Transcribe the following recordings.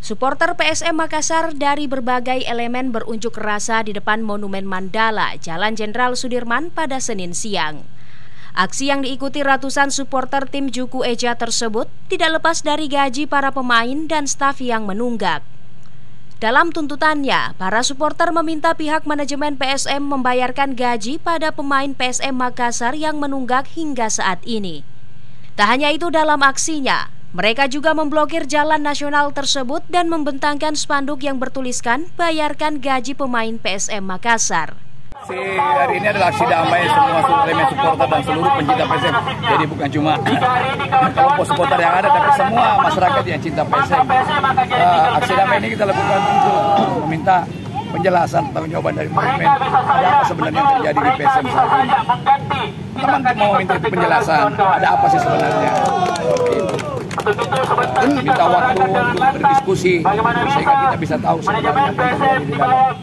Supporter PSM Makassar dari berbagai elemen berunjuk rasa di depan Monumen Mandala, Jalan Jenderal Sudirman pada Senin siang. Aksi yang diikuti ratusan supporter tim Juku Eja tersebut tidak lepas dari gaji para pemain dan staf yang menunggak. Dalam tuntutannya, para supporter meminta pihak manajemen PSM membayarkan gaji pada pemain PSM Makassar yang menunggak hingga saat ini. Tak hanya itu, dalam aksinya, mereka juga memblokir jalan nasional tersebut dan membentangkan spanduk yang bertuliskan "Bayarkan gaji pemain PSM Makassar". Hari ini adalah aksi damai semua elemen supporter dan seluruh pencinta PSM. Jadi bukan cuma kelompok supporter yang ada, tapi semua masyarakat yang cinta PSM. Aksi damai ini kita lakukan untuk meminta penjelasan tanggung jawaban dari manajemen ada apa sebenarnya yang terjadi di PSM saat ini. Teman-teman mau minta penjelasan, ada apa sih sebenarnya? Minta waktu untuk berdiskusi sehingga kita bisa tahu sebenarnya apa yang terjadi di dalam.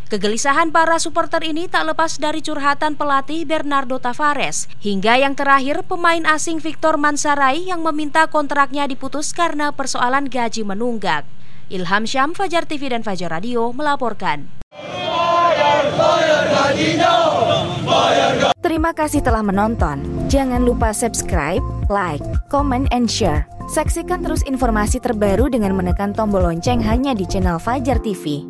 Kegelisahan para supporter ini tak lepas dari curhatan pelatih Bernardo Tavares, hingga yang terakhir pemain asing Victor Mansarai yang meminta kontraknya diputus karena persoalan gaji menunggak. Ilham Syam, Fajar TV dan Fajar Radio melaporkan. Terima kasih telah menonton. Jangan lupa subscribe, like, comment, and share. Saksikan terus informasi terbaru dengan menekan tombol lonceng hanya di channel Fajar TV.